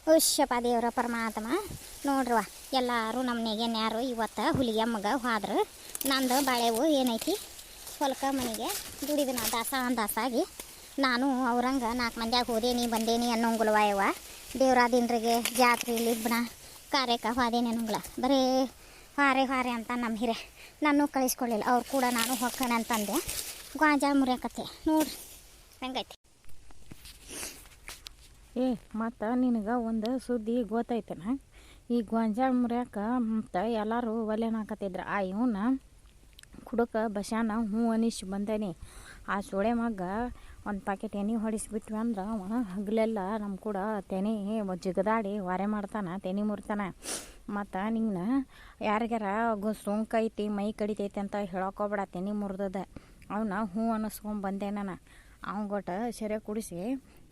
ಹುಷ್ಯಪ್ಪ ದೇವರ ಪರಮಾತ್ಮ ನೋಡ್ರವ ಎಲ್ಲರೂ ನಮ್ಮ ನೆಗೆನ್ಯಾರು ಇವತ್ತು ಹುಲಿಗೆಮ್ಮಗ ಹೋದ್ರು. ನಂದು ಬಾಳೆವು ಏನೈತಿ ಹೊಲಕ ಮನೆಗೆ ದುಡಿದಿನ ದಾಸಾಗಿ ನಾನು ಅವ್ರಂಗೆ 4 ಮಂದಿಯಾಗ ಹೋದೇನಿ ಬಂದೇನಿ ಅನ್ನೋಂಗುಲ್ವ ಯವ್ವ. ದೇವ್ರಾದಿಂದ್ರಿಗೆ ಜಾತ್ರೆ ಲಿಬ್ಬಣ ಕಾರ್ಯಕ್ಕೆ ಹೋದೇನಿ ಅನ್ನೋಂಗಿಲ್ಲ. ಬರೀ ಹಾರೆ ಅಂತ ನಮ್ಮ ಹಿರೇ ನಾನು ಕಳಿಸ್ಕೊಳ್ಳಿಲ್ಲ. ಅವ್ರು ಕೂಡ ನಾನು ಹೊಕ್ಕಣೆ ಅಂತಂದೆ. ಗಾಂಜಾಳ ಮುರಿಯಕತ್ತೆ ನೋಡ್ರಿ ಹೆಂಗೈತಿ. ಮತ್ತು ನಿನಗೆ ಒಂದು ಸುದ್ದಿ ಗೊತ್ತೈತನ. ಈ ಗೊಂಜಾಳ ಮುರಿಯಾಕ ಮತ್ತು ಎಲ್ಲರೂ ಒಲೆನಾಕತ್ತಿದ್ರು. ಇವನ್ನ ಕುಡಕ್ಕೆ ಬಸ್ಯಾನ ಅನಿಸಿ ಬಂದೇನಿ. ಆ ಸೊಳೆ ಮಗ ಒಂದು ಪ್ಯಾಕೆಟ್ ಎಣ್ಣೆ ಹೊಡಿಸ್ಬಿಟ್ವಿ ಅಂದ್ರೆ ಅವ ಹಗಲೆಲ್ಲ ನಮ್ಮ ಕೂಡ ತೆನೆ ಜಿಗದಾಡಿ ವಾರೆ ಮಾಡ್ತಾನೆ, ತೆನೆ ಮುರಿತಾನೆ. ಮತ್ತು ನಿನ್ನ ಯಾರಿಗಾರ ಸೋಂಕೈತಿ ಮೈ ಕಡಿತೈತಿ ಅಂತ ಹೇಳೋಕೋಬೇಡ. ತೆನೆ ಮುರಿದದ ಅವನ್ನ ಅನ್ನಿಸ್ಕೊಂಬಂದೆ ನಾನು. ಅವಗೊಟ್ಟು ಸೆರೆ ಕುಡಿಸಿ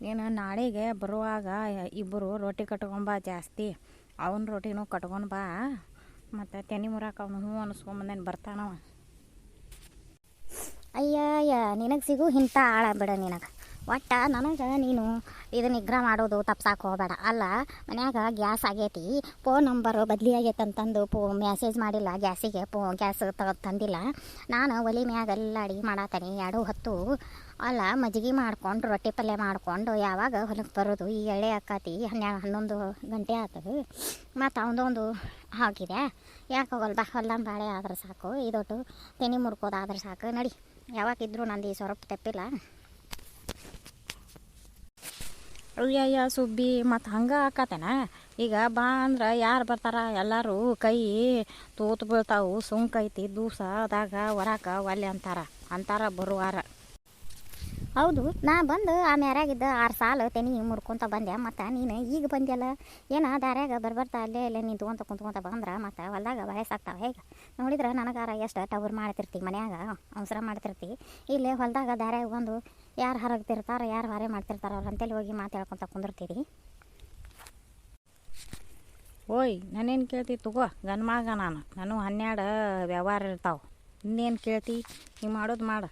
ನೀನು ನಾಳೆಗೆ ಬರುವಾಗ ಇಬ್ಬರು ರೊಟ್ಟಿ ಕಟ್ಕೊಂಬ ಜಾಸ್ತಿ. ಅವನ ರೊಟ್ಟಿನೂ ಕಟ್ಕೊಂಡು ಬಾ. ಮತ್ತು ತೆನೆ ಮುರಾಕ ಅವನು ಅನ್ನಿಸ್ಕೊಂಬಂದೇನು ಬರ್ತಾನವ. ಅಯ್ಯ ನಿನಗೆ ಸಿಗು ಇಂಥ ಆಳ ಬಿಡ ನಿನಗೆ. ಒಟ್ಟು ನನಗೆ ನೀನು ಇದು ನಿಗ್ರಹ ಮಾಡೋದು ತಪ್ಸಾಕೆ ಹೋಗಬೇಡ. ಅಲ್ಲ ಮನ್ಯಾಗ ಗ್ಯಾಸ್ ಆಗೈತಿ, ಫೋನ್ ನಂಬರ್ ಬದಲಿ ಆಗೈತೆ ಅಂತಂದು ಮೆಸೇಜ್ ಮಾಡಿಲ್ಲ ಗ್ಯಾಸಿಗೆ. ಗ್ಯಾಸ್ ತಂದಿಲ್ಲ. ನಾನು ಒಲೆ ಮ್ಯಾಗೆಲ್ಲ ಅಡುಗೆ ಮಾಡತ್ತೇನೆ 2 ಹೊತ್ತು. ಅಲ್ಲ ಮಜ್ಜಿಗೆ ಮಾಡ್ಕೊಂಡು ರೊಟ್ಟಿ ಪಲ್ಯ ಮಾಡ್ಕೊಂಡು ಯಾವಾಗ ಹೊಲಕ್ಕೆ ಬರೋದು? ಈ ಎಳೆ ಅಕ್ಕತಿ 11 ಗಂಟೆ ಆಗ್ತದೆ. ಮತ್ತು ಅವನದೊಂದು ಹಾಕಿದೆ. ಯಾಕೆ ಹೋಗಲ್ದ ಹೊಲ್ದಂಗೆ ಬಾಳೆ ಆದ್ರೆ ಸಾಕು, ಇದೊಟ್ಟು ತೆನೆ ಮುರ್ಕೋದಾದ್ರೆ ಸಾಕು. ನಡಿ, ಯಾವಾಗಿದ್ರೂ ನಂದು ಈ ಸ್ವಲ್ಪ ತೆಪ್ಪಿಲ್ಲ. ಅಯ್ಯಯ್ಯ ಸುಬ್ಬಿ, ಮತ್ತು ಹಂಗೆ ಆಕತೇನ. ಈಗ ಬಾ ಅಂದ್ರೆ ಯಾರು ಬರ್ತಾರ? ಎಲ್ಲರೂ ಕೈ ತೂತು ಬೀಳ್ತಾವು. ಸುಂಕೈತಿ ದೂಸದಾಗ ಹೊರಕ ಒಲ್ಲೆ ಅಂತಾರ ಬರುವಾರ. ಹೌದು, ನಾ ಬಂದು ಆ ಮ್ಯಾರಾಗಿದ್ದ 6 ಸಾಲು ತೆನಿ ಮುರ್ಕೊತ ಬಂದೆ. ಮತ್ತು ನೀನು ಈಗ ಬಂದ್ಯಲ್ಲ ಏನೋ ದಾರ್ಯಾಗ ಬರ್ತಾ ಅಲ್ಲೇ ಕುಂತ್ಕೊಂತ ಬಂದ್ರೆ ಮತ್ತು ಹೊಲ್ದಾಗ ವಯಸ್ಸಾಗ್ತಾವೆ. ಹೇಗೆ ನೋಡಿದ್ರೆ ನನಗಾರ ಎಷ್ಟು ಟವರ್ ಮಾಡ್ತಿರ್ತಿ, ಮನ್ಯಾಗ ಅವಸರ ಮಾಡ್ತಿರ್ತಿ. ಇಲ್ಲೇ ಹೊಲ್ದಾಗ ದಾರ್ಯಾಗ ಬಂದು ಯಾರು ಹರಗ್ತಿರ್ತಾರೆ, ಯಾರು ಹೊರೆ ಮಾಡ್ತಿರ್ತಾರೆ ಅವ್ರ ಅಂತೇಳಿ ಹೋಗಿ ಮಾತಾಡ್ಕೊತ ಕುಂದಿರ್ತೀರಿ. ಓಯ್ ನಾನೇನು ಕೇಳ್ತಿ ತಗೋ, ಗನ್ಮಾಗ ನಾನು 12 ವ್ಯವಹಾರ ಇರ್ತಾವೆ. ಇನ್ನೇನು ಕೇಳ್ತಿ? ನೀ ಮಾಡೋದು ಮಾಡು.